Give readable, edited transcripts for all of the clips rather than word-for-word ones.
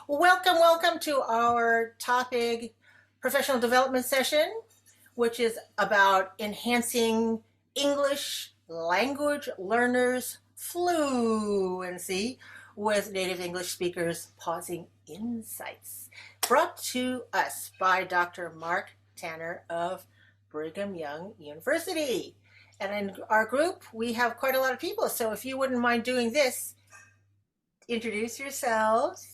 Welcome, welcome to our topic professional development session, which is about enhancing English language learners' fluency with native English speakers pausing insights. Brought to us by Dr. Mark Tanner of Brigham Young University. And in our group, we have quite a lot of people. So if you wouldn't mind doing this, introduce yourselves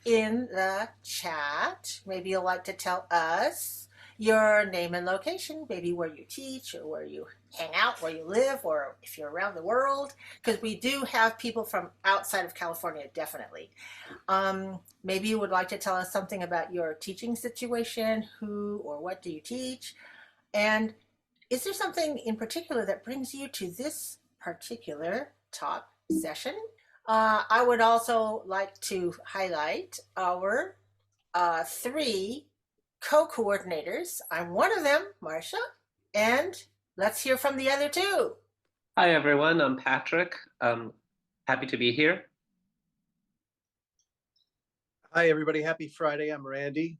in the chat. Maybe you'll like to tell us your name and location, maybe where you teach or where you hang out, where you live, or if you're around the world, because we do have people from outside of California, definitely. Maybe you would like to tell us something about your teaching situation, who or what do you teach, and is there something in particular that brings you to this particular talk session? I would also like to highlight our three co-coordinators. I'm one of them, Marsha, and let's hear from the other two. Hi, everyone. I'm Patrick. Happy to be here. Hi, everybody. Happy Friday. I'm Randy.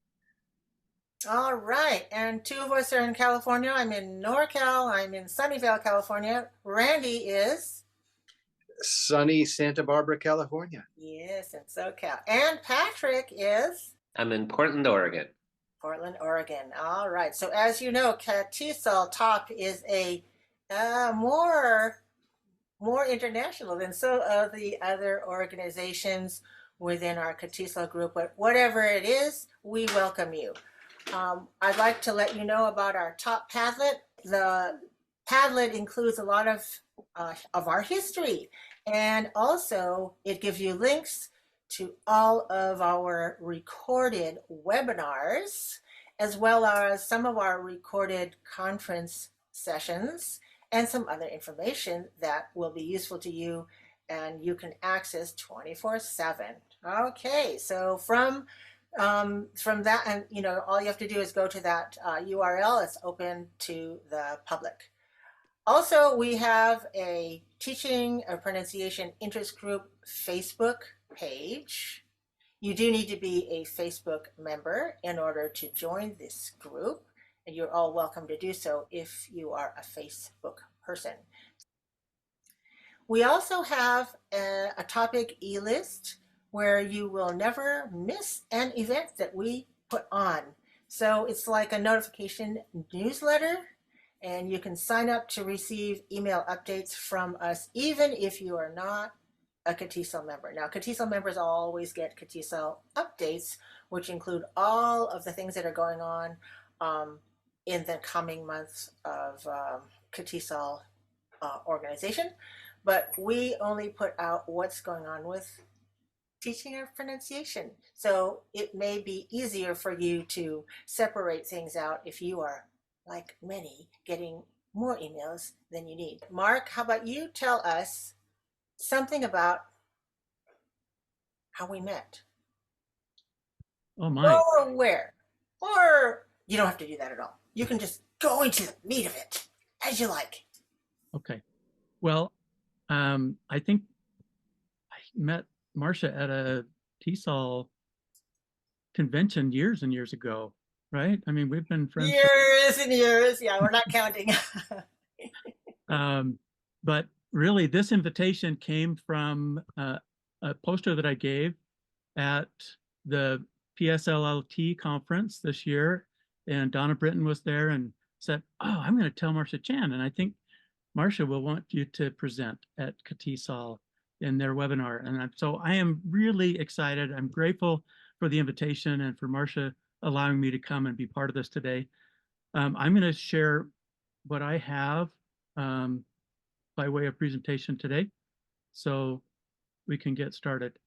All right, and two of us are in California. I'm in NorCal. I'm in Sunnyvale, California. Randy is Sunny Santa Barbara, California. yes, in SoCal. And Patrick is I'm in Portland, Oregon. Portland, Oregon. All right. So as you know, CATESOL Top is a more international than so of the other organizations within our CATESOL group. But whatever it is, we welcome you. I'd like to let you know about our top Padlet. The Padlet includes a lot of our history, and also it gives you links to all of our recorded webinars, as well as some of our recorded conference sessions and some other information that will be useful to you and you can access 24/7. Okay, so from that, and all you have to do is go to that URL. It's open to the public. Also, we have a teaching or pronunciation interest group Facebook page. You do need to be a Facebook member in order to join this group, and you're all welcome to do so if you are a Facebook person. We also have a topic e-list where you will never miss an event that we put on. So it's like a notification newsletter, and you can sign up to receive email updates from us, even if you are not a CATESOL member. Now, CATESOL members always get CATESOL updates, which include all of the things that are going on in the coming months of CATESOL organization. But we only put out what's going on with teaching of pronunciation. So it may be easier for you to separate things out if you are, like many, getting more emails than you need. Mark, how about you tell us something about how we met? Oh my. Or where? Or you don't have to do that at all. You can just go into the meat of it as you like. Okay. Well, I think I met Marsha at a TESOL convention years and years ago, right? I mean, we've been friends years and years. Yeah, we're not counting. But really, this invitation came from a poster that I gave at the PSLLT conference this year, and Donna Britton was there and said, "Oh, I'm going to tell Marsha Chan, and I think Marsha will want you to present at CATESOL in their webinar." And so I am really excited. I'm grateful for the invitation and for Marsha allowing me to come and be part of this today. I'm going to share what I have by way of presentation today, so we can get started.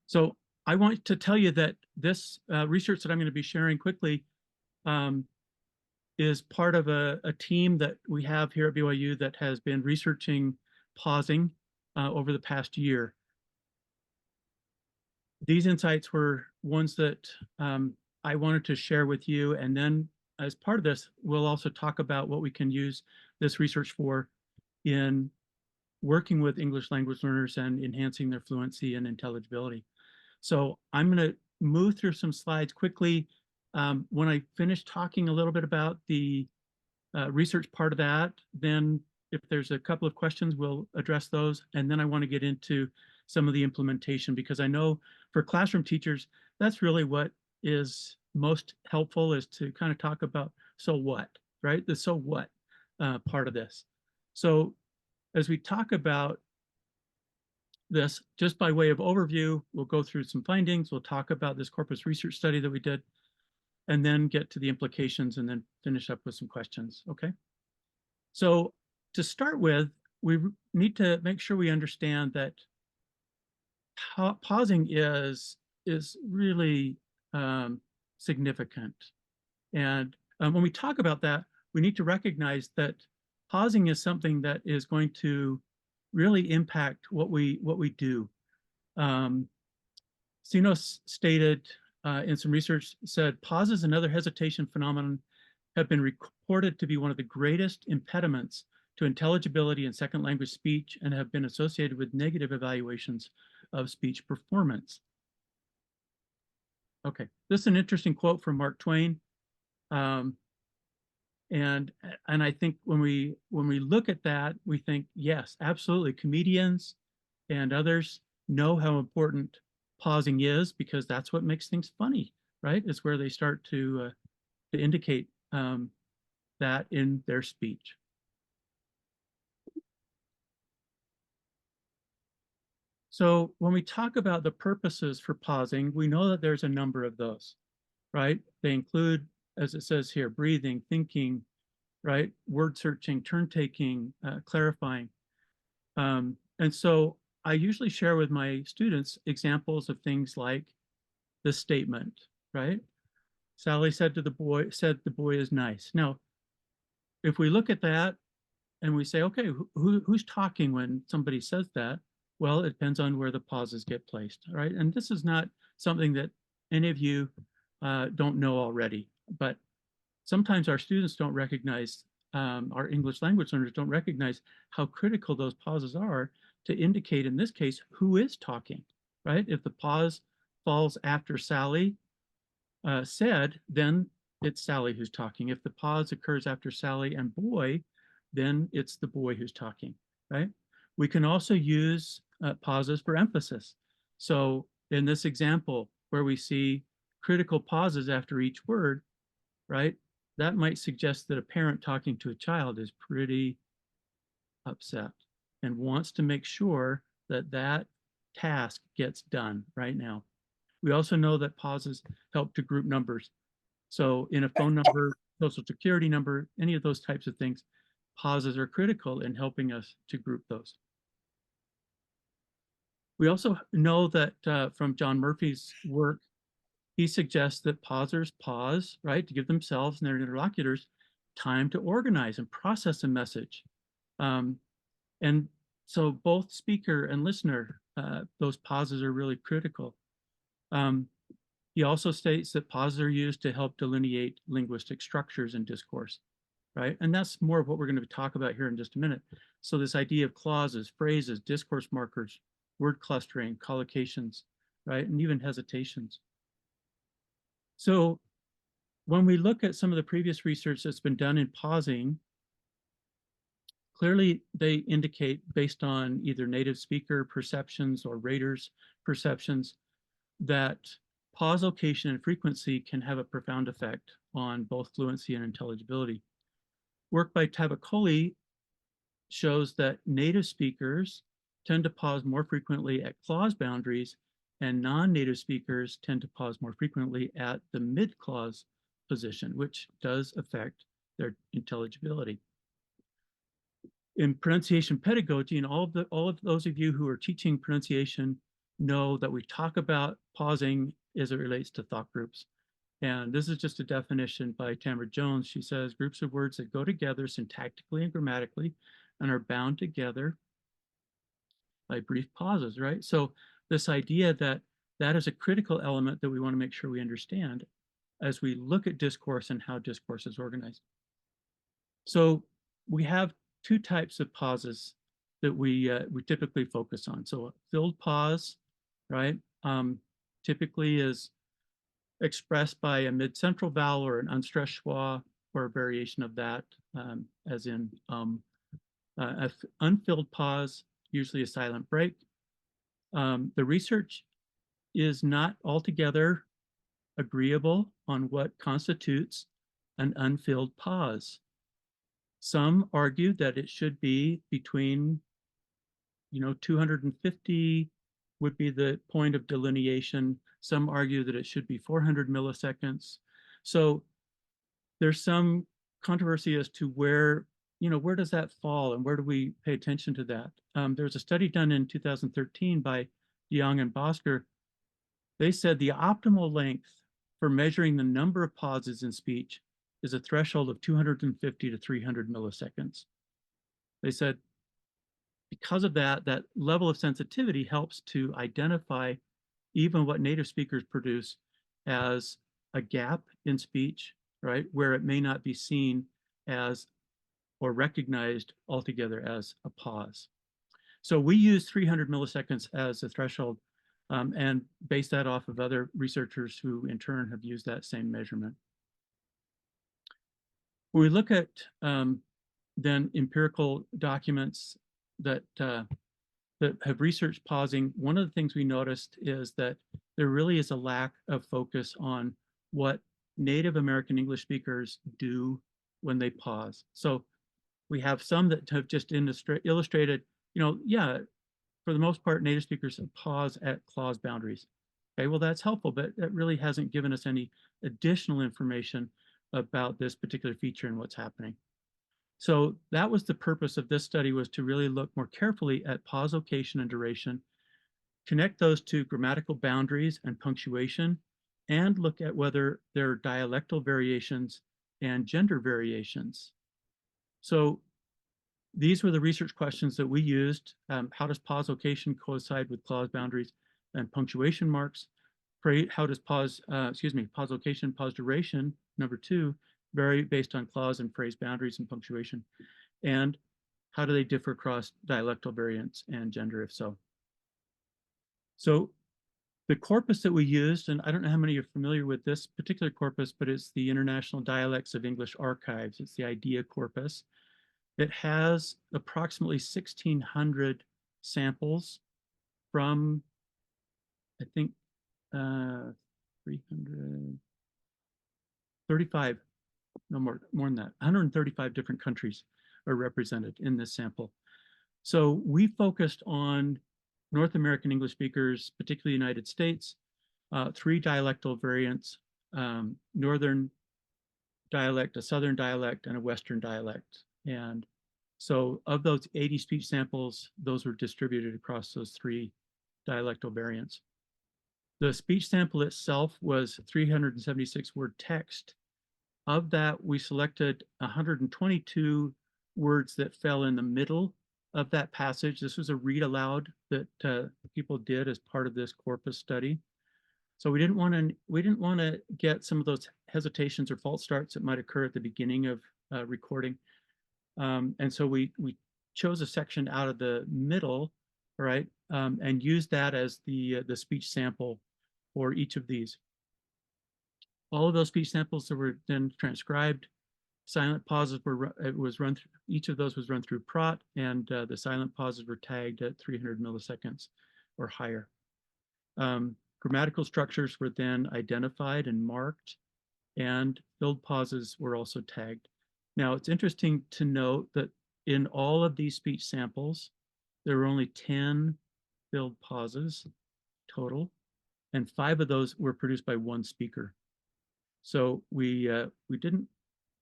So I want to tell you that this research that I'm going to be sharing quickly is part of a team that we have here at BYU that has been researching pausing over the past year. These insights were ones that I wanted to share with you, and then as part of this, we'll also talk about what we can use this research for in working with English language learners and enhancing their fluency and intelligibility. So I'm going to move through some slides quickly. When I finish talking a little bit about the research part of that, then if there's a couple of questions, we'll address those. And then I want to get into some of the implementation, because I know for classroom teachers, that's really what is most helpful, is to kind of talk about so what, right? The so what part of this. So as we talk about this, just by way of overview, we'll go through some findings. We'll talk about this corpus research study that we did, and then get to the implications, and then finish up with some questions, okay? So to start with, we need to make sure we understand that pausing is really significant. And when we talk about that, we need to recognize that pausing is something that is going to really impact what we do. Cenoz stated in some research, said pauses and other hesitation phenomenon have been reported to be one of the greatest impediments to intelligibility in second language speech, and have been associated with negative evaluations of speech performance. Okay, this is an interesting quote from Mark Twain. And I think when we look at that, we think, yes, absolutely, comedians and others know how important pausing is, because that's what makes things funny, right? It's where they start to indicate that in their speech. So when we talk about the purposes for pausing, we know that there's a number of those, right? They include, as it says here, breathing, thinking, right? Word searching, turn taking, clarifying. And so I usually share with my students examples of things like this statement, right? Sally said the boy is nice. Now, if we look at that and we say, okay, who's talking when somebody says that? Well, it depends on where the pauses get placed, right? And this is not something that any of you don't know already, but sometimes our students don't recognize, our English language learners don't recognize how critical those pauses are to indicate, in this case, who is talking, right? If the pause falls after Sally said, then it's Sally who's talking. If the pause occurs after Sally and boy, then it's the boy who's talking, right? We can also use pauses for emphasis. So in this example, where we see critical pauses after each word, right? That might suggest that a parent talking to a child is pretty upset and wants to make sure that that task gets done right now. We also know that pauses help to group numbers. So in a phone number, social security number, any of those types of things, pauses are critical in helping us to group those. We also know that from John Murphy's work, he suggests that pausers pause, right, to give themselves and their interlocutors time to organize and process a message. And so both speaker and listener, those pauses are really critical. He also states that pauses are used to help delineate linguistic structures in discourse, right? And that's more of what we're going to talk about here in just a minute. So this idea of clauses, phrases, discourse markers, word clustering, collocations, right? And even hesitations. So when we look at some of the previous research that's been done in pausing, clearly they indicate, based on either native speaker perceptions or raters' perceptions, that pause location and frequency can have a profound effect on both fluency and intelligibility. Work by Tavakoli shows that native speakers tend to pause more frequently at clause boundaries, and non-native speakers tend to pause more frequently at the mid-clause position, which does affect their intelligibility. In pronunciation pedagogy, and all of those of you who are teaching pronunciation know that we talk about pausing as it relates to thought groups. And this is just a definition by Tamara Jones. She says, groups of words that go together syntactically and grammatically and are bound together by brief pauses, right? So this idea that that is a critical element that we want to make sure we understand as we look at discourse and how discourse is organized. So we have two types of pauses that we typically focus on. So a filled pause, right, typically is expressed by a mid-central vowel or an unstressed schwa or a variation of that, as in unfilled pause, usually a silent break. The research is not altogether agreeable on what constitutes an unfilled pause. Some argue that it should be between, 250 would be the point of delineation. Some argue that it should be 400 milliseconds. So there's some controversy as to where does that fall and where do we pay attention to that? There was a study done in 2013 by Young and Bosker. They said the optimal length for measuring the number of pauses in speech is a threshold of 250 to 300 milliseconds. They said because of that level of sensitivity helps to identify even what native speakers produce as a gap in speech, right, where it may not be seen as or recognized altogether as a pause. So we use 300 milliseconds as a threshold and base that off of other researchers who in turn have used that same measurement. When we look at then empirical documents that have researched pausing, one of the things we noticed is that there really is a lack of focus on what Native American English speakers do when they pause. So we have some that have just illustrated, for the most part, native speakers pause at clause boundaries. Okay, well, that's helpful, but that really hasn't given us any additional information about this particular feature and what's happening. So that was the purpose of this study, was to really look more carefully at pause location and duration, connect those to grammatical boundaries and punctuation, and look at whether there are dialectal variations and gender variations. So these were the research questions that we used. How does pause location coincide with clause boundaries and punctuation marks? How does pause location, pause duration, number 2, vary based on clause and phrase boundaries and punctuation? And how do they differ across dialectal variants and gender, if so? So the corpus that we used, and I don't know how many are familiar with this particular corpus, but it's the International Dialects of English Archives. It's the IDEA corpus. It has approximately 1,600 samples from, I think, 335, no more than that, 135 different countries are represented in this sample. So we focused on North American English speakers, particularly United States, 3 dialectal variants, Northern dialect, a Southern dialect, and a Western dialect. And so of those 80 speech samples, those were distributed across those 3 dialectal variants. The speech sample itself was 376 word text. Of that, we selected 122 words that fell in the middle of that passage. This was a read aloud that people did as part of this corpus study. So we didn't want to get some of those hesitations or false starts that might occur at the beginning of recording. And so we chose a section out of the middle, right, and used that as the speech sample for each of these. All of those speech samples that were then transcribed. Silent pauses each of those was run through PROT, and the silent pauses were tagged at 300 milliseconds or higher. Grammatical structures were then identified and marked, and filled pauses were also tagged. Now, it's interesting to note that in all of these speech samples, there were only 10 filled pauses total, and 5 of those were produced by one speaker. So we didn't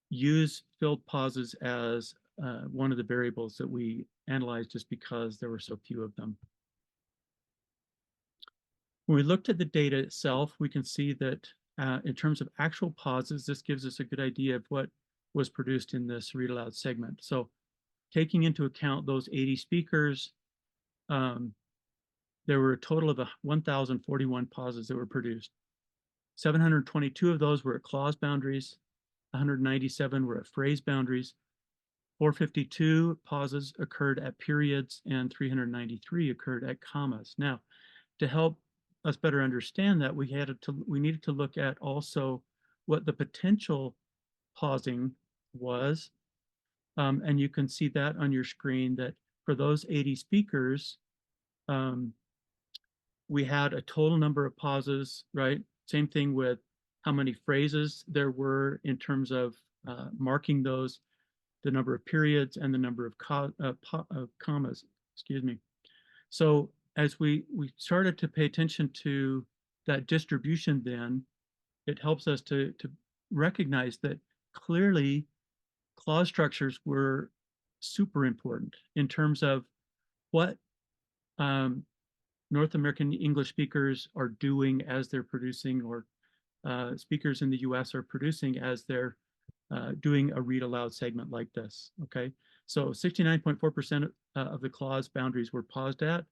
use filled pauses as one of the variables that we analyzed just because there were so few of them. When we looked at the data itself, we can see that in terms of actual pauses, this gives us a good idea of what was produced in this read aloud segment. So taking into account those 80 speakers, there were a total of 1,041 pauses that were produced. 722 of those were at clause boundaries, 197 were at phrase boundaries, 452 pauses occurred at periods, and 393 occurred at commas. Now, to help us better understand that, we needed to look at also what the potential pausing was. And you can see that on your screen, that for those 80 speakers, we had a total number of pauses, right? Same thing with how many phrases there were in terms of marking those, the number of periods, and the number of commas, excuse me. So as we started to pay attention to that distribution, then it helps us to recognize that clearly clause structures were super important in terms of what North American English speakers are doing as they're producing, or speakers in the US are producing as they're doing a read aloud segment like this, okay? So 69.4% of the clause boundaries were paused at,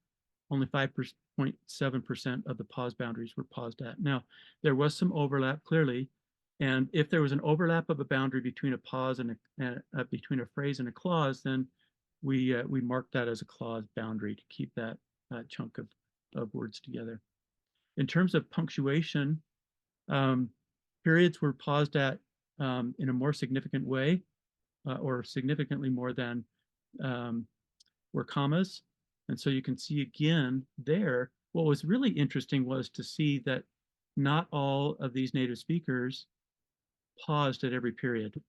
only 5.7% of the pause boundaries were paused at. Now, there was some overlap clearly, and if there was an overlap of a boundary between a pause and between a phrase and a clause, then we marked that as a clause boundary to keep that chunk of words together. In terms of punctuation, periods were paused at in a more significant way, or significantly more than were commas. And so you can see again there, what was really interesting was to see that not all of these native speakers paused at every period,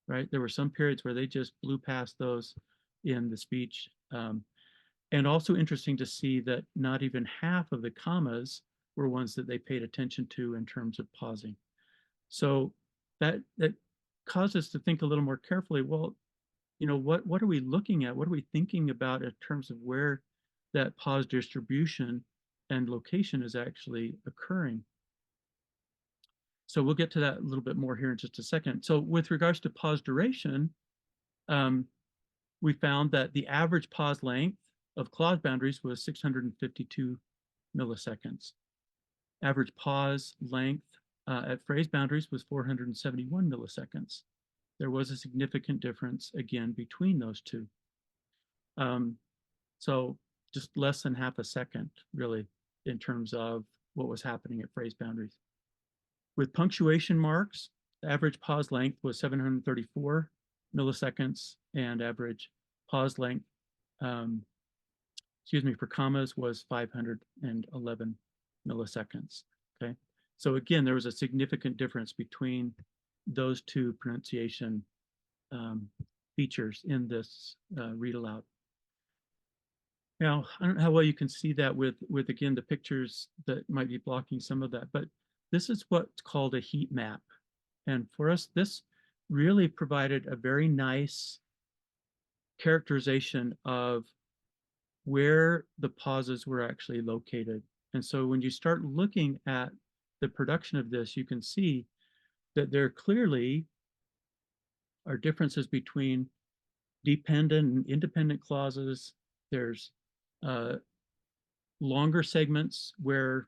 right? There were some periods where they just blew past those in the speech. And also interesting to see that not even half of the commas were ones that they paid attention to in terms of pausing. So that caused us to think a little more carefully, well, you know, what are we looking at? What are we thinking about in terms of where that pause distribution and location is actually occurring? So we'll get to that a little bit more here in just a second. So with regards to pause duration, we found that the average pause length of clause boundaries was 652 milliseconds. Average pause length at phrase boundaries was 471 milliseconds. There was a significant difference again between those two. So just less than half a second really in terms of what was happening at phrase boundaries. With punctuation marks, the average pause length was 734 milliseconds, and average pause length, for commas was 511 milliseconds, okay? So again, there was a significant difference between those two pronunciation features in this read aloud. Now, I don't know how well you can see that with again, the pictures that might be blocking some of that, but this is what's called a heat map. And for us, this really provided a very nice characterization of where the pauses were actually located. And so when you start looking at the production of this, you can see that there clearly are differences between dependent and independent clauses. There's longer segments where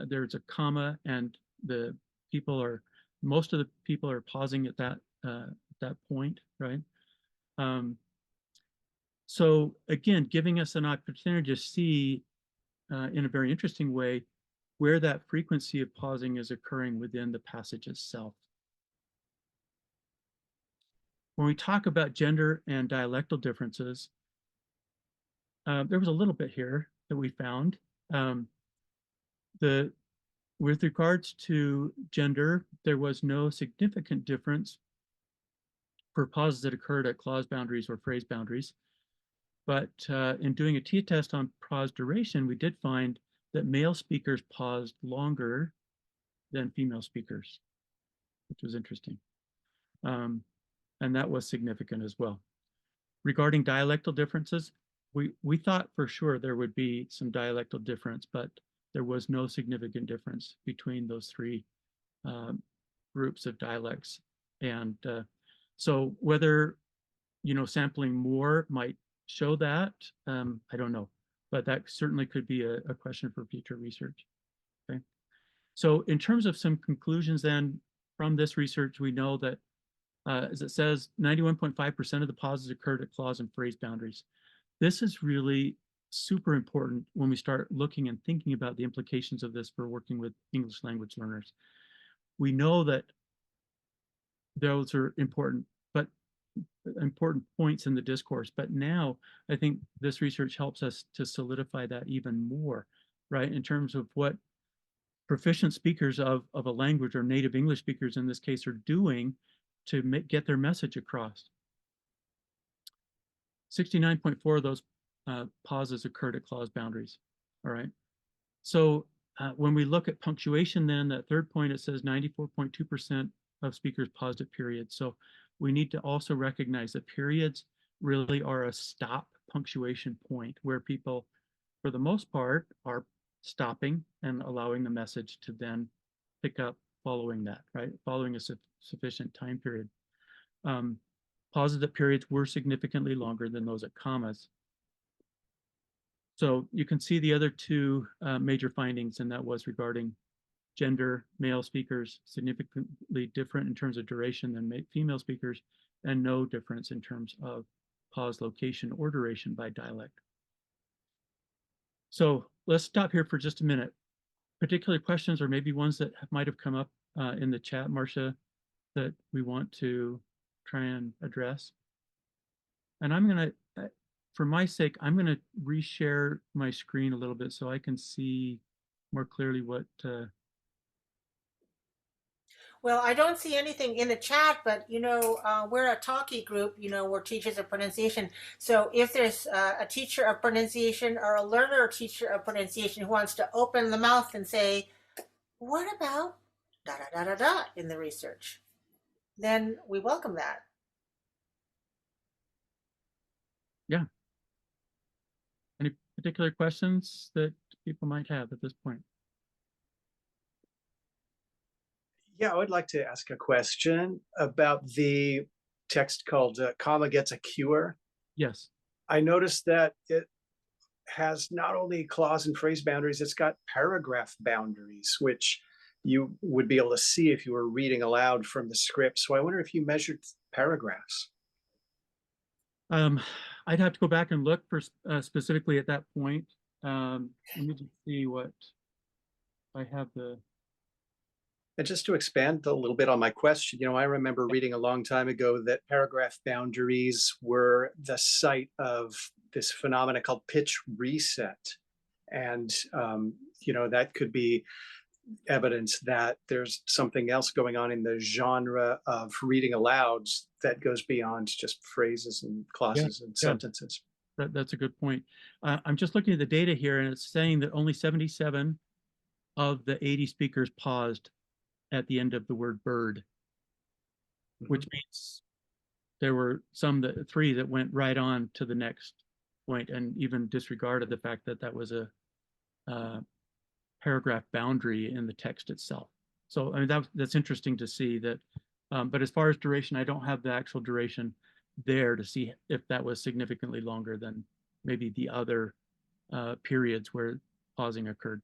there's a comma and most of the people are pausing at that point, right? So again, giving us an opportunity to see in a very interesting way where that frequency of pausing is occurring within the passage itself. When we talk about gender and dialectal differences, there was a little bit here that we found. With regards to gender, there was no significant difference for pauses that occurred at clause boundaries or phrase boundaries. But in doing a t-test on pause duration, we did find that male speakers paused longer than female speakers, which was interesting. And that was significant as well. Regarding dialectal differences, we thought for sure there would be some dialectal difference, but there was no significant difference between those three groups of dialects. And so whether, sampling more might show that, I don't know, but that certainly could be a question for future research, okay? So in terms of some conclusions then from this research, we know that as it says, 91.5% of the pauses occurred at clause and phrase boundaries. This is really super important when we start looking and thinking about the implications of this for working with English language learners. We know that those are important, but important points in the discourse. But now I think this research helps us to solidify that even more, right? In terms of what proficient speakers of a language, or native English speakers in this case, are doing to get their message across. 69.4 of those pauses occurred at clause boundaries. All right. So when we look at punctuation, then that third point, it says 94.2% of speakers paused at periods. So we need to also recognize that periods really are a stop punctuation point where people, for the most part, are stopping and allowing the message to then pick up following that, right? Following a sufficient time period. Pauses at periods were significantly longer than those at commas. So you can see the other two major findings, and that was regarding gender, male speakers significantly different in terms of duration than female speakers, and no difference in terms of pause location or duration by dialect. So let's stop here for just a minute. Particular questions, or maybe ones that might have come up in the chat, Marsha, that we want to try and address. And I'm going to, for my sake, I'm going to reshare my screen a little bit so I can see more clearly what. Well, I don't see anything in the chat, but we're a talkie group. We're teachers of pronunciation. So if there's a teacher of pronunciation or a learner or teacher of pronunciation who wants to open the mouth and say, "What about da da da da da" in the research, then we welcome that. Yeah. Any particular questions that people might have at this point? Yeah, I would like to ask a question about the text called Comma Gets a Cure. Yes. I noticed that it has not only clause and phrase boundaries, it's got paragraph boundaries, which you would be able to see if you were reading aloud from the script. So I wonder if you measured paragraphs. I'd have to go back and look for specifically at that point. Let me just see what I have the. And just to expand a little bit on my question, I remember reading a long time ago that paragraph boundaries were the site of this phenomena called pitch reset. And, that could be evidence that there's something else going on in the genre of reading aloud that goes beyond just phrases and clauses and sentences. That's a good point. I'm just looking at the data here, and it's saying that only 77 of the 80 speakers paused at the end of the word bird, which means there were three that went right on to the next point and even disregarded the fact that that was a paragraph boundary in the text itself. So I mean, that's interesting to see that. But as far as duration, I don't have the actual duration there to see if that was significantly longer than maybe the other periods where pausing occurred.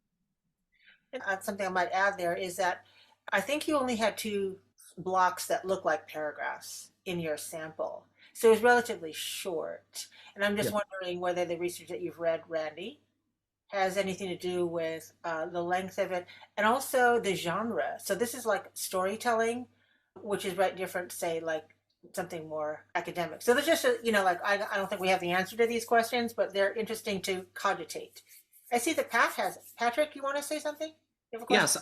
And something I might add there is that I think you only had 2 blocks that look like paragraphs in your sample. So it was relatively short. And I'm just wondering whether the research that you've read, Randy, has anything to do with the length of it and also the genre. So this is like storytelling, which is right different, say, like something more academic. So there's just, I don't think we have the answer to these questions, but they're interesting to cogitate. I see that Pat has it. Patrick, you want to say something? Yes,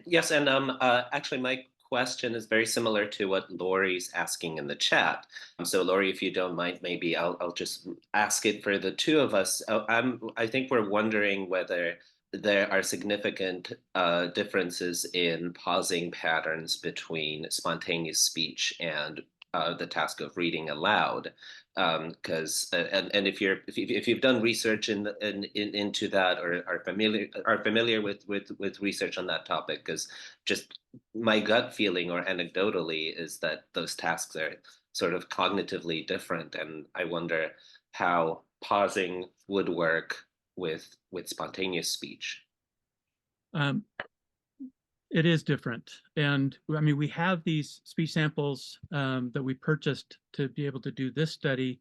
yes, and actually my question is very similar to what Lori's asking in the chat. So Lori, if you don't mind, maybe I'll just ask it for the two of us. I think we're wondering whether there are significant differences in pausing patterns between spontaneous speech and the task of reading aloud. Because and if you've done research into that or are familiar with research on that topic, because just my gut feeling or anecdotally is that those tasks are sort of cognitively different, and I wonder how pausing would work with spontaneous speech. It is different. And I mean, we have these speech samples that we purchased to be able to do this study.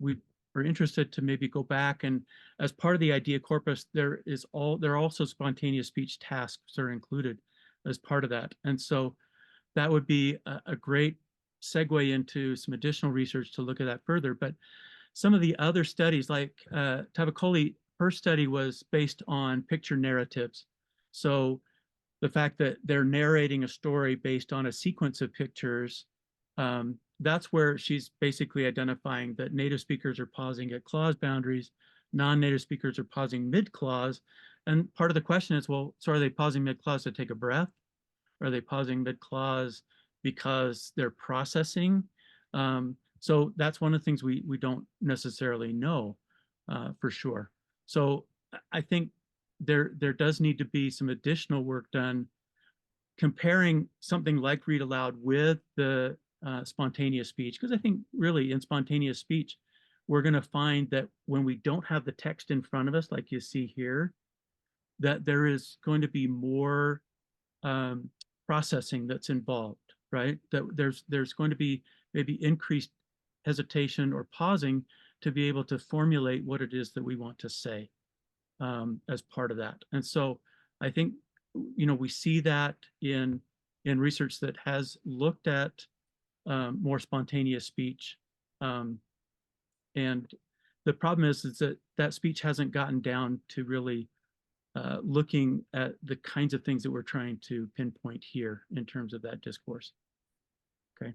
We were interested to maybe go back, and as part of the idea corpus, there are also spontaneous speech tasks are included as part of that. And so that would be a great segue into some additional research to look at that further. But some of the other studies, like Tavakoli, her study was based on picture narratives. So the fact that they're narrating a story based on a sequence of pictures, that's where she's basically identifying that native speakers are pausing at clause boundaries, non-native speakers are pausing mid-clause. And part of the question is, well, so are they pausing mid-clause to take a breath? Are they pausing mid-clause because they're processing? So that's one of the things we don't necessarily know for sure. So I think there does need to be some additional work done comparing something like read aloud with the spontaneous speech, because I think really in spontaneous speech, we're going to find that when we don't have the text in front of us, like you see here, that there is going to be more processing that's involved, right? That there's going to be maybe increased hesitation or pausing to be able to formulate what it is that we want to say as part of that. And so I think, you know, we see that in research that has looked at more spontaneous speech. And the problem is that that speech hasn't gotten down to really looking at the kinds of things that we're trying to pinpoint here in terms of that discourse. Okay.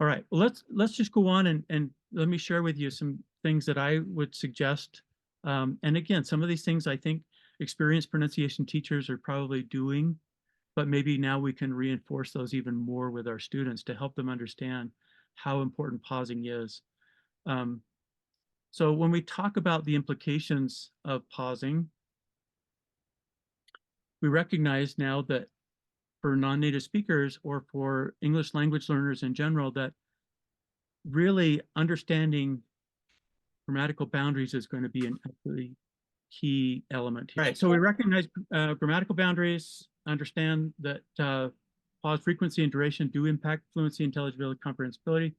All right, well, let's just go on and let me share with you some things that I would suggest. And again, some of these things I think experienced pronunciation teachers are probably doing, but maybe now we can reinforce those even more with our students to help them understand how important pausing is. So when we talk about the implications of pausing, we recognize now that for non-native speakers or for English language learners in general, that really understanding grammatical boundaries is going to be an absolutely key element here. Right, so we recognize grammatical boundaries, understand that pause frequency and duration do impact fluency, intelligibility, comprehensibility.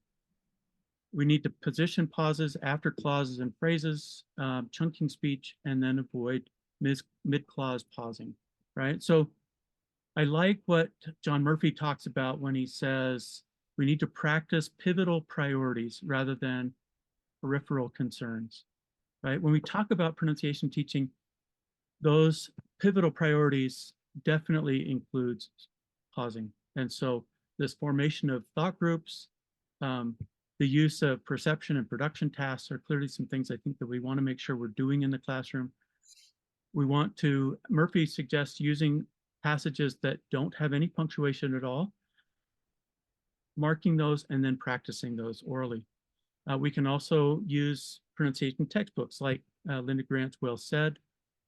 We need to position pauses after clauses and phrases, chunking speech, and then avoid mid-clause pausing, right? So I like what John Murphy talks about when he says we need to practice pivotal priorities rather than peripheral concerns, right? When we talk about pronunciation teaching, those pivotal priorities definitely includes pausing. And so this formation of thought groups, the use of perception and production tasks are clearly some things I think that we want to make sure we're doing in the classroom. We want to, Murphy suggests using passages that don't have any punctuation at all, marking those and then practicing those orally. We can also use pronunciation textbooks like Linda Grant's Well Said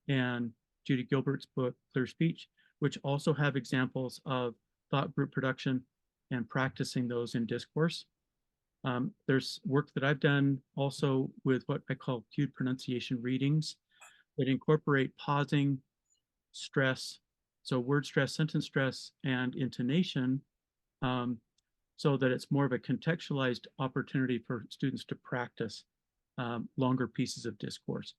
and Judy Gilbert's book, Clear Speech, which also have examples of thought group production and practicing those in discourse. There's work that I've done also with what I call cued pronunciation readings that incorporate pausing, stress, so word stress, sentence stress, and intonation, so that it's more of a contextualized opportunity for students to practice longer pieces of discourse.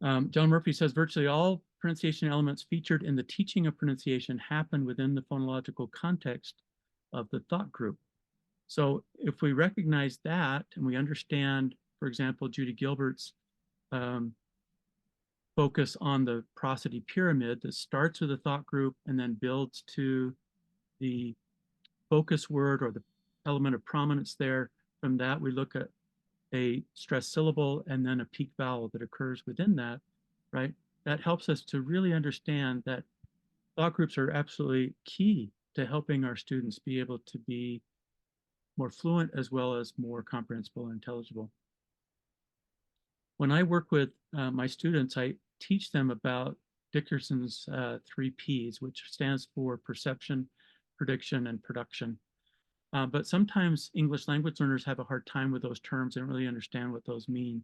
John Murphy says virtually all pronunciation elements featured in the teaching of pronunciation happen within the phonological context of the thought group. So if we recognize that and we understand, for example, Judy Gilbert's focus on the prosody pyramid that starts with a thought group and then builds to the focus word or the element of prominence there. From that, we look at a stressed syllable and then a peak vowel that occurs within that, right? That helps us to really understand that thought groups are absolutely key to helping our students be able to be more fluent as well as more comprehensible and intelligible. When I work with my students, I teach them about Dickerson's 3 Ps, which stands for perception, prediction, and production. But sometimes English language learners have a hard time with those terms and don't really understand what those mean.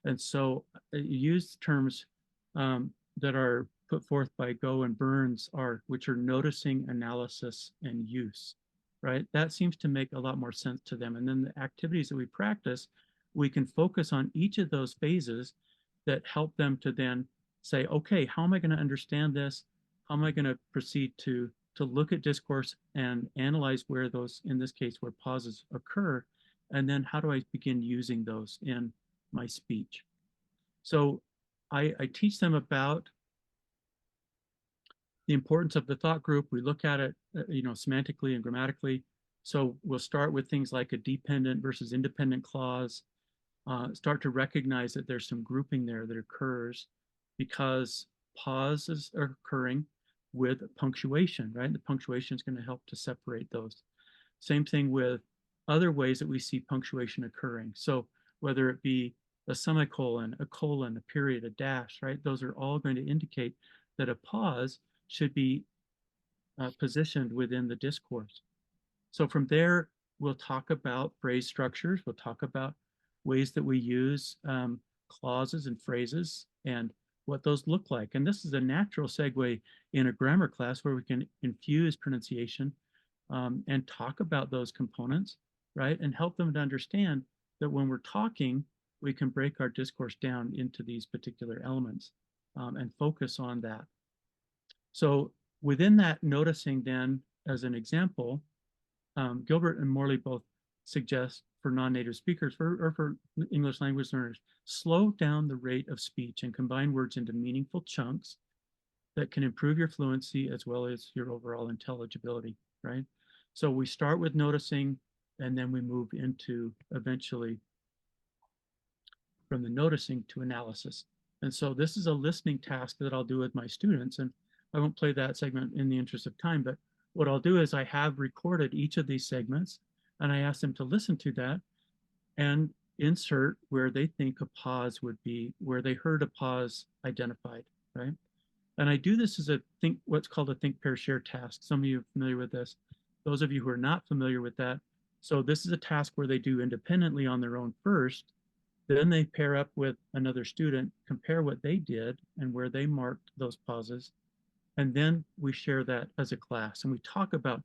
And so use terms that are put forth by Go and Burns which are noticing, analysis, and use, right? That seems to make a lot more sense to them. And then the activities that we practice, we can focus on each of those phases that help them to then say, okay, how am I going to understand this? How am I going to proceed to look at discourse and analyze where those, in this case, where pauses occur, and then how do I begin using those in my speech? So I teach them about the importance of the thought group. We look at it, semantically and grammatically. So we'll start with things like a dependent versus independent clause, start to recognize that there's some grouping there that occurs because pauses are occurring with punctuation, right? The punctuation is going to help to separate those. Same thing with other ways that we see punctuation occurring. So whether it be a semicolon, a colon, a period, a dash, right? Those are all going to indicate that a pause should be positioned within the discourse. So from there, we'll talk about phrase structures. We'll talk about ways that we use clauses and phrases and what those look like. And this is a natural segue in a grammar class where we can infuse pronunciation and talk about those components, right? And help them to understand that when we're talking, we can break our discourse down into these particular elements and focus on that. So within that noticing then, as an example, Gilbert and Morley both suggest for non-native speakers or for English language learners, slow down the rate of speech and combine words into meaningful chunks that can improve your fluency as well as your overall intelligibility, right? So we start with noticing and then we move into eventually from the noticing to analysis. And so this is a listening task that I'll do with my students, and I won't play that segment in the interest of time, but what I'll do is I have recorded each of these segments and I ask them to listen to that and insert where they think a pause would be, where they heard a pause identified, right? And I do this as what's called a think, pair, share task. Some of you are familiar with this. Those of you who are not familiar with that. So this is a task where they do independently on their own first. Then they pair up with another student, compare what they did and where they marked those pauses. And then we share that as a class and we talk about,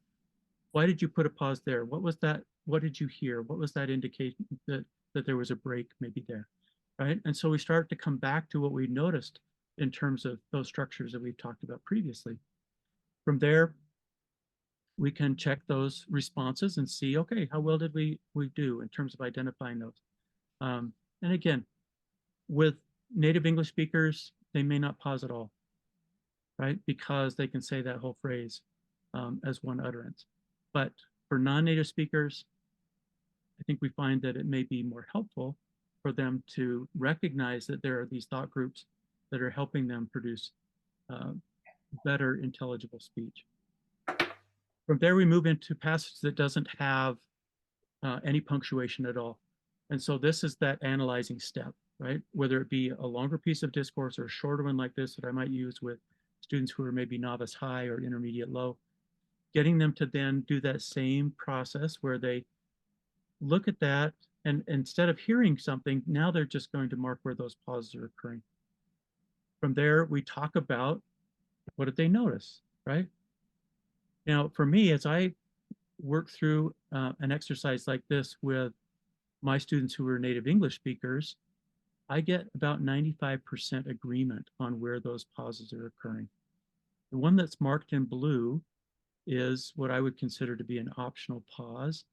why did you put a pause there? What was that? What did you hear? What was that indication that there was a break maybe there, right? And so we start to come back to what we noticed in terms of those structures that we've talked about previously. From there, we can check those responses and see, okay, how well did we do in terms of identifying those? And again, with native English speakers, they may not pause at all, right? Because they can say that whole phrase as one utterance. But for non-native speakers, I think we find that it may be more helpful for them to recognize that there are these thought groups that are helping them produce better intelligible speech. From there, we move into passage that doesn't have any punctuation at all. And so this is that analyzing step, right? Whether it be a longer piece of discourse or a shorter one like this that I might use with students who are maybe novice high or intermediate low, getting them to then do that same process where they look at that and instead of hearing something, now they're just going to mark where those pauses are occurring. From there, we talk about what did they notice, right? Now, for me, as I work through an exercise like this with my students who are native English speakers, I get about 95% agreement on where those pauses are occurring. The one that's marked in blue is what I would consider to be an optional pause.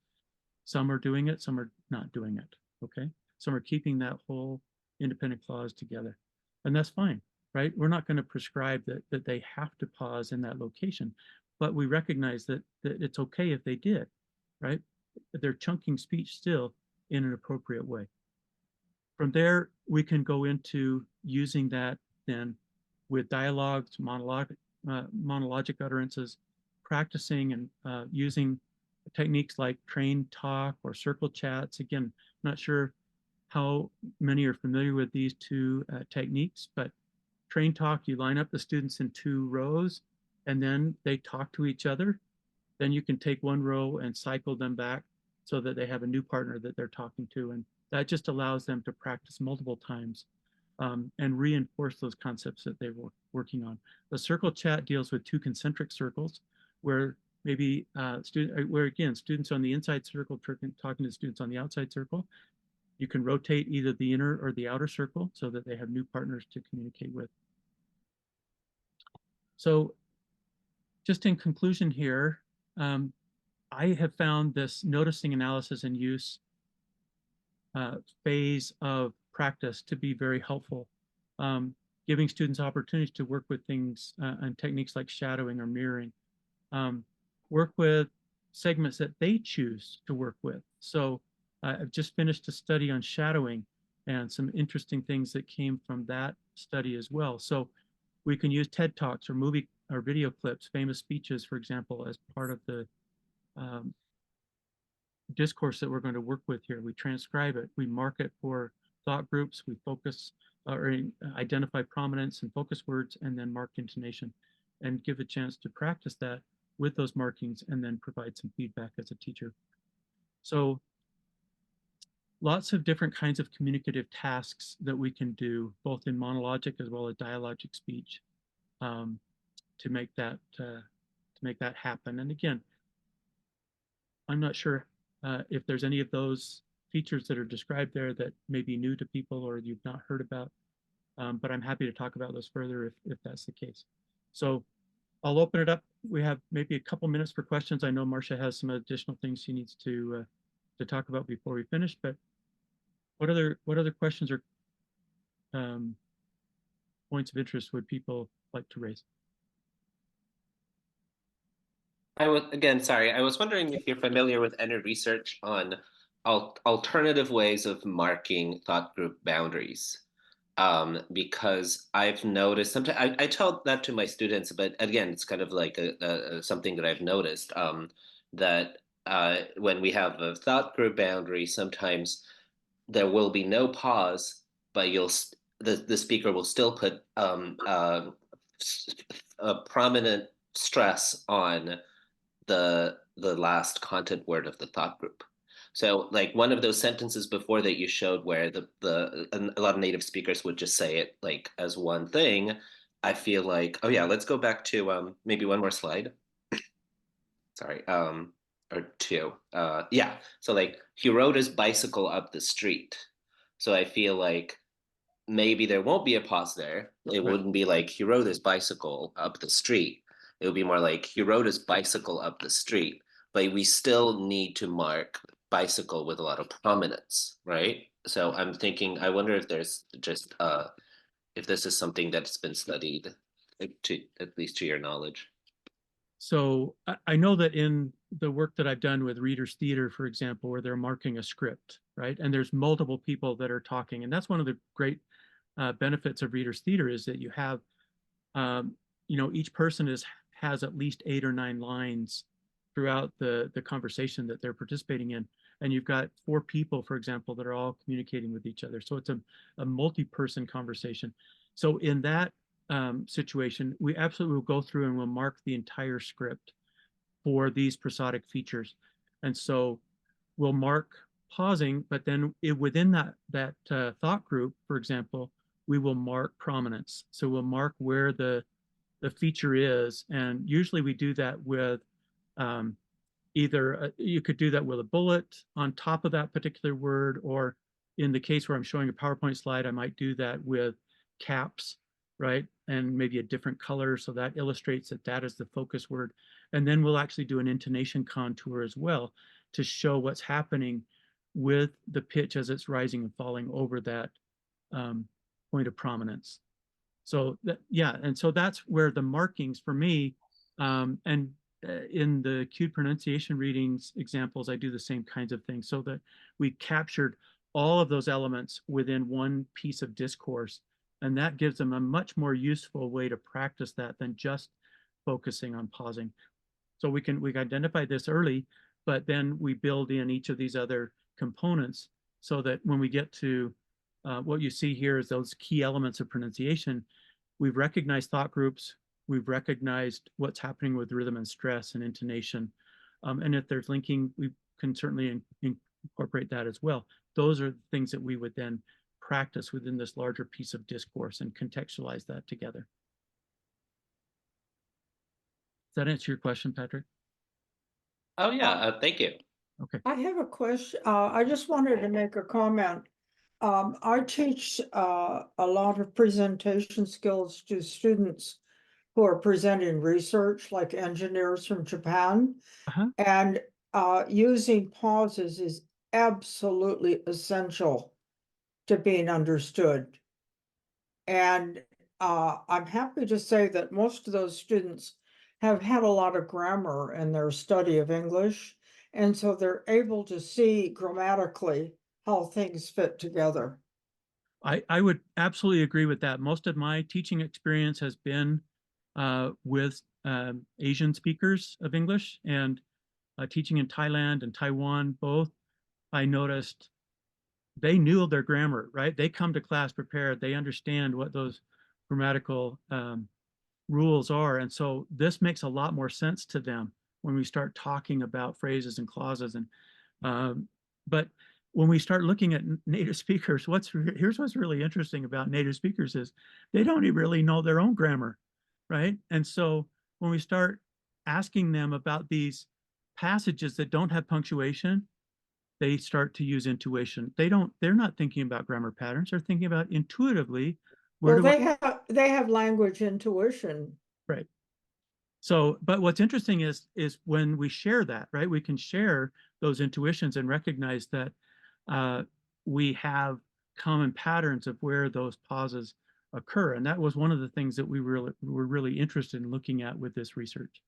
Some are doing it, some are not doing it, okay? Some are keeping that whole independent clause together. And that's fine, right? We're not going to prescribe that they have to pause in that location, but we recognize that it's okay if they did, right? They're chunking speech still in an appropriate way. From there, we can go into using that then with dialogues, monologic utterances, practicing and using techniques like trained talk or circle chats. Again, I'm not sure how many are familiar with these two techniques, but trained talk, you line up the students in 2 rows and then they talk to each other. Then you can take 1 row and cycle them back so that they have a new partner that they're talking to. And that just allows them to practice multiple times and reinforce those concepts that they were working on. The circle chat deals with two concentric circles where maybe where again, students on the inside circle talking to students on the outside circle. You can rotate either the inner or the outer circle so that they have new partners to communicate with. So just in conclusion here, I have found this noticing, analysis, and use phase of practice to be very helpful, giving students opportunities to work with things and techniques like shadowing or mirroring, work with segments that they choose to work with. So I've just finished a study on shadowing and some interesting things that came from that study as well. So we can use TED Talks or movie or video clips, famous speeches, for example, as part of the discourse that we're going to work with here. We transcribe it, we mark it for thought groups, we focus or identify prominence and focus words, and then mark intonation, and give a chance to practice that with those markings and then provide some feedback as a teacher. So lots of different kinds of communicative tasks that we can do, both in monologic as well as dialogic speech, to make that happen. And again, I'm not sure if there's any of those features that are described there that may be new to people or you've not heard about, but I'm happy to talk about those further if that's the case. So I'll open it up. We have maybe a couple minutes for questions. I know Marsha has some additional things she needs to talk about before we finish, but what other questions or points of interest would people like to raise? I was wondering if you're familiar with any research on alternative ways of marking thought group boundaries. Because I've noticed sometimes I tell that to my students, but again, it's kind of like something that I've noticed, that when we have a thought group boundary, sometimes there will be no pause, but the speaker will still put a prominent stress on the last content word of the thought group. So like one of those sentences before that you showed where a lot of native speakers would just say it like as one thing, I feel like, oh yeah, let's go back to maybe one more slide. Sorry, or two. Yeah, so like he rode his bicycle up the street. So I feel like maybe there won't be a pause there. It wouldn't be like he rode his bicycle up the street. It would be more like he rode his bicycle up the street, but we still need to mark bicycle with a lot of prominence, right? So I'm thinking, I wonder if there's just if this is something that's been studied, at least to your knowledge. So I know that in the work that I've done with Readers Theater, for example, where they're marking a script, right? And there's multiple people that are talking. And that's one of the great benefits of Readers Theater is that you have, each person has at least 8 or 9 lines throughout the conversation that they're participating in. And you've got 4 people, for example, that are all communicating with each other. So it's a multi-person conversation. So in that situation, we absolutely will go through and we'll mark the entire script for these prosodic features. And so we'll mark pausing, but then within that thought group, for example, we will mark prominence. So we'll mark where the feature is. And usually we do that with either, you could do that with a bullet on top of that particular word, or in the case where I'm showing a PowerPoint slide, I might do that with caps, right? And maybe a different color. So that illustrates that is the focus word. And then we'll actually do an intonation contour as well to show what's happening with the pitch as it's rising and falling over that point of prominence. So and so that's where the markings for me, and in the cued pronunciation readings examples, I do the same kinds of things so that we captured all of those elements within one piece of discourse. And that gives them a much more useful way to practice that than just focusing on pausing. So we identify this early, but then we build in each of these other components so that when we get to what you see here is those key elements of pronunciation, we've recognized thought groups, we've recognized what's happening with rhythm and stress and intonation. And if there's linking, we can certainly incorporate that as well. Those are things that we would then practice within this larger piece of discourse and contextualize that together. Does that answer your question, Patrick? Oh yeah, thank you. Okay. I have a question. I just wanted to make a comment. I teach a lot of presentation skills to students who are presenting research, like engineers from Japan. Uh-huh. And using pauses is absolutely essential to being understood. And I'm happy to say that most of those students have had a lot of grammar in their study of English. And so they're able to see grammatically how things fit together. I would absolutely agree with that. Most of my teaching experience has been with Asian speakers of English, and teaching in Thailand and Taiwan both. I noticed they knew their grammar, right? They come to class prepared. They understand what those grammatical rules are. And so this makes a lot more sense to them when we start talking about phrases and clauses. And but when we start looking at native speakers, here's what's really interesting about native speakers is they don't even really know their own grammar, right? And so when we start asking them about these passages that don't have punctuation, they start to use intuition. They're not thinking about grammar patterns. They're thinking about intuitively, where Well, do they have language intuition. right. So, but what's interesting is when we share that, right? We can share those intuitions and recognize that we have common patterns of where those pauses occur. And that was one of the things that we were really interested in looking at with this research.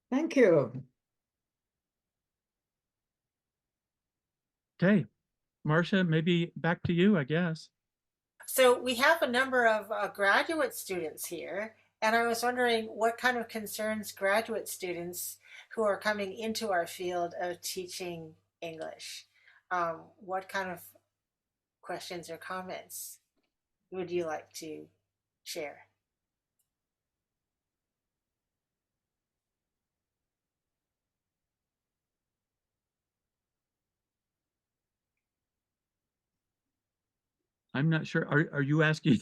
Thank you. Okay, Marsha, maybe back to you, I guess. So we have a number of graduate students here, and I was wondering what kind of concerns graduate students who are coming into our field of teaching English, what kind of questions or comments would you like to share? I'm not sure. Are you asking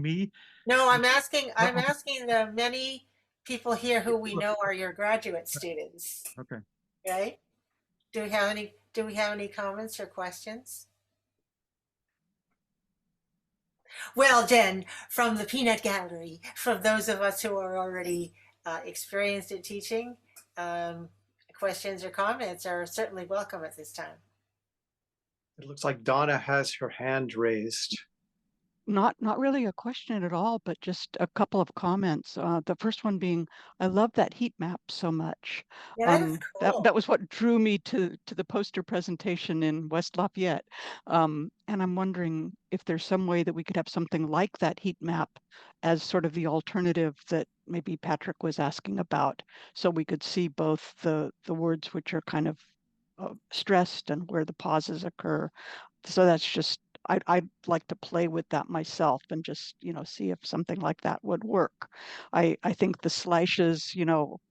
me? No, I'm asking the many people here who we know are your graduate students, Okay. right? Do we have any comments or questions? Well, Jen, from the peanut gallery, from those of us who are already experienced in teaching, questions or comments are certainly welcome at this time. It looks like Donna has her hand raised. Not really a question at all, but just a couple of comments. The first one being, I love that heat map so much. Yeah, that is cool. That was what drew me to the poster presentation in West Lafayette. And I'm wondering if there's some way that we could have something like that heat map as sort of the alternative that maybe Patrick was asking about, so we could see both the words which are kind of stressed and where the pauses occur. So that's just, I'd like to play with that myself and just, see if something like that would work. I think the slashes,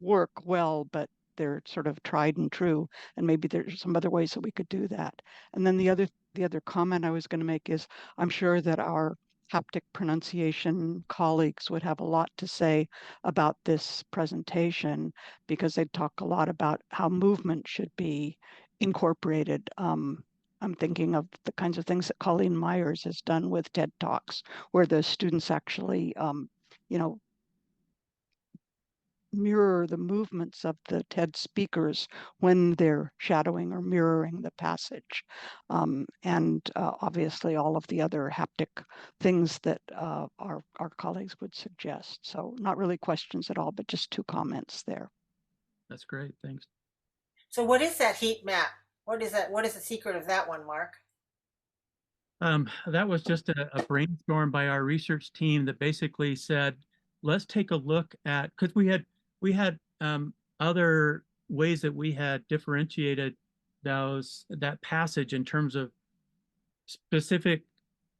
work well, but they're sort of tried and true. And maybe there's some other ways that we could do that. And then the other comment I was going to make is, I'm sure that our haptic pronunciation colleagues would have a lot to say about this presentation, because they talk a lot about how movement should be incorporated. I'm thinking of the kinds of things that Colleen Myers has done with TED Talks, where the students actually, mirror the movements of the TED speakers when they're shadowing or mirroring the passage. And obviously all of the other haptic things that our colleagues would suggest. So not really questions at all, but just two comments there. That's great. Thanks. So what is that heat map? What is that? What is the secret of that one, Mark? That was just a brainstorm by our research team that basically said, let's take a look at, because we had other ways that we had differentiated that passage in terms of specifically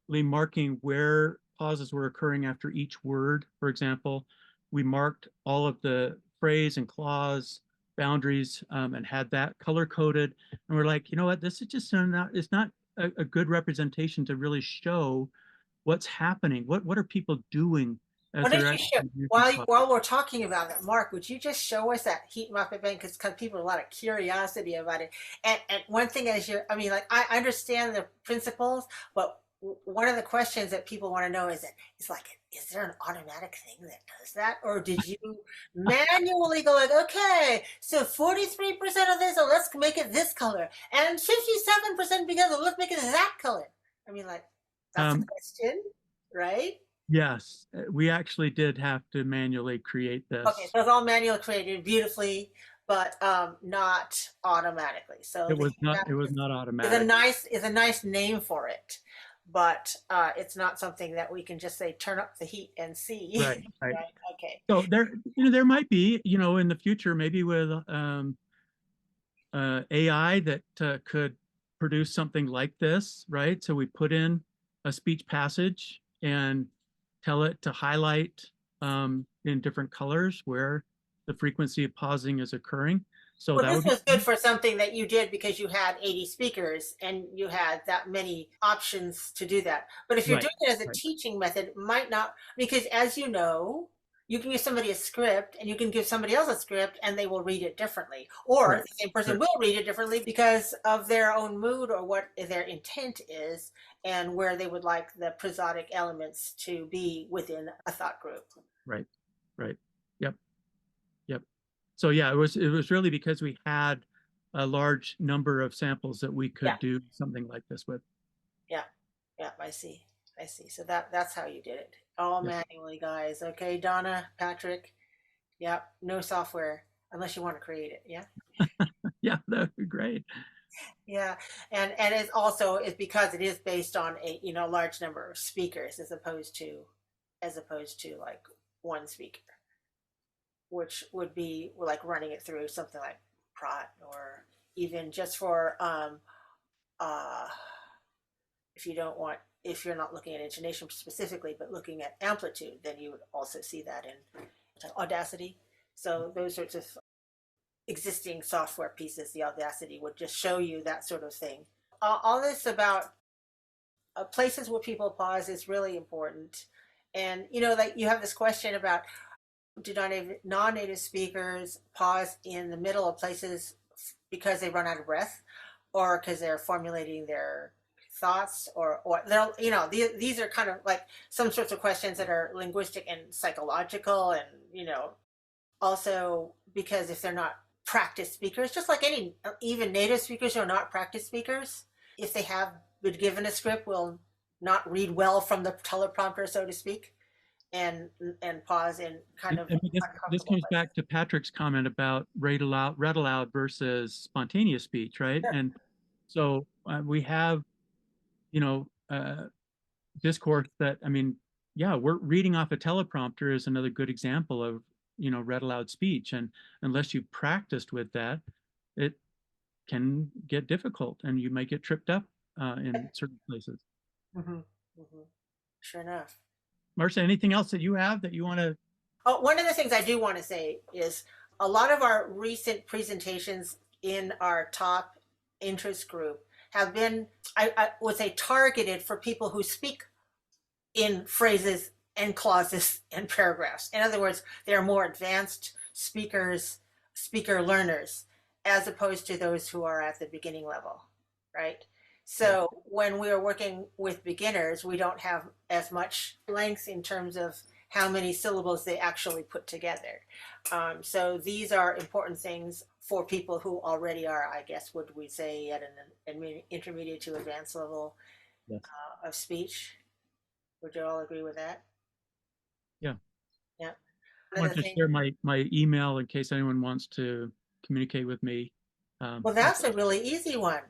marking where pauses were occurring after each word. For example, we marked all of the phrase and clause boundaries and had that color coded. And we're like, you know what, this is just not, it's not a good representation to really show what's happening. What are people doing as Why they're don't you show, actually using while we're talking about it, Mark, would you just show us that heat map event? Because people have a lot of curiosity about it. And one thing as you're, I mean, like, I understand the principles, but one of the questions that people want to know is that it's like, is there an automatic thing that does that? Or did you manually go like, okay, so 43% of this, so let's make it this color. And 57% because let's make it that color. I mean, like, that's a question, right? Yes, we actually did have to manually create this. Okay, so it's all manually created beautifully, but not automatically. So It was not automatic. is a nice name for it, but it's not something that we can just say turn up the heat and see. Right. Right. Okay. So there might be, in the future, maybe with AI that could produce something like this, right? So we put in a speech passage and tell it to highlight in different colors where the frequency of pausing is occurring. So Well, that this would was good for something that you did because you had 80 speakers and you had that many options to do that. But if you're Right, doing it as a teaching method, it might not, because as you know, you can give somebody a script and you can give somebody else a script and they will read it differently. Or Right. the same person Sure. will read it differently because of their own mood or what their intent is and where they would like the prosodic elements to be within a thought group. Right. Yep. So yeah, it was really because we had a large number of samples that we could do something like this with. Yeah, I see. So that's how you did it. All manually, guys. Okay, Donna, Patrick. Yeah, no software unless you want to create it. Yeah. Yeah, that would be great. Yeah, and it's also it's because it is based on a large number of speakers as opposed to like one speaker, which would be like running it through something like Prot or even just for if you're not looking at intonation specifically, but looking at amplitude, then you would also see that in Audacity. So those sorts of existing software pieces, the Audacity would just show you that sort of thing. All this about places where people pause is really important. And, like you have this question about do non-native speakers pause in the middle of places because they run out of breath or because they're formulating their thoughts or they'll these are kind of like some sorts of questions that are linguistic and psychological and also because if they're not practiced speakers, just like even native speakers who are not practiced speakers, if they have been given a script, will not read well from the teleprompter, so to speak, and pause in kind of this comes back to Patrick's comment about read aloud versus spontaneous speech, right? Sure. And so we have discourse that, we're reading off a teleprompter is another good example of, read aloud speech. And unless you practiced with that, it can get difficult and you might get tripped up in certain places. Mm-hmm. Mm-hmm. Sure enough. Marsha, anything else that you have that you want to? Oh, one of the things I do want to say is a lot of our recent presentations in our top interest group have been, I would say, targeted for people who speak in phrases and clauses and paragraphs. In other words, they're more advanced speaker learners, as opposed to those who are at the beginning level, right? So when we are working with beginners, we don't have as much length in terms of how many syllables they actually put together. So these are important things for people who already are, I guess, would we say, at an intermediate to advanced level of speech. Would you all agree with that? Yeah. Yeah. I want to share my email in case anyone wants to communicate with me. Well, that's a really easy one.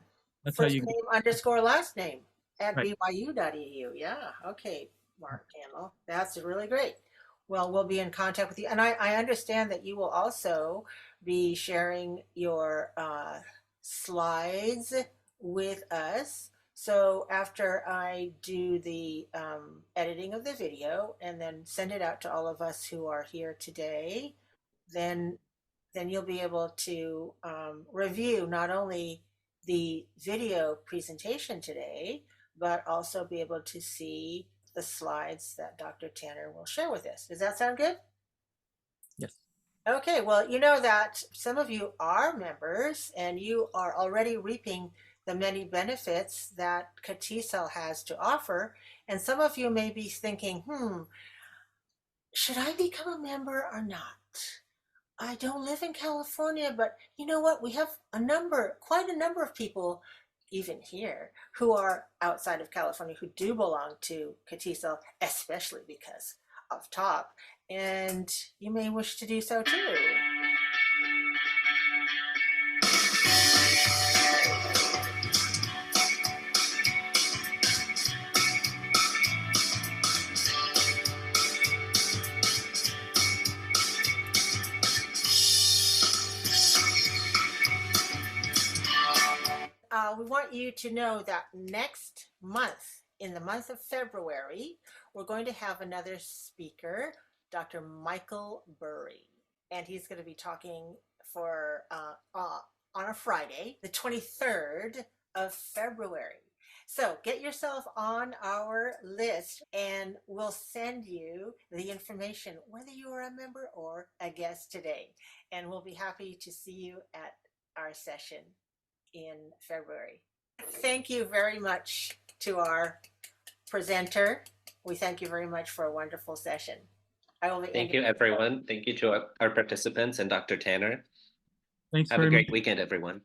That's First how you name _ last name at right. byu.edu. Yeah. Okay, Mark Candle. That's really great. Well, we'll be in contact with you. And I understand that you will also be sharing your slides with us. So after I do the editing of the video and then send it out to all of us who are here today, then you'll be able to review not only the video presentation today, but also be able to see the slides that Dr. Tanner will share with us. Does that sound good? Yes. Okay, well, you know that some of you are members and you are already reaping the many benefits that CATESOL has to offer. And some of you may be thinking, should I become a member or not? I don't live in California, but you know what? We have quite a number of people, even here, who are outside of California who do belong to CATESOL, especially because of TOP. And you may wish to do so too. We want you to know that next month, in the month of February, we're going to have another speaker, Dr. Michael Burry, and he's going to be talking for on a Friday, the 23rd of February. So get yourself on our list and we'll send you the information, whether you are a member or a guest today. And we'll be happy to see you at our session in February. Thank you very much to our presenter. We thank you very much for a wonderful session. Thank you, everyone. Thank you to our participants and Dr. Tanner. Thanks Have a very great much. weekend, everyone.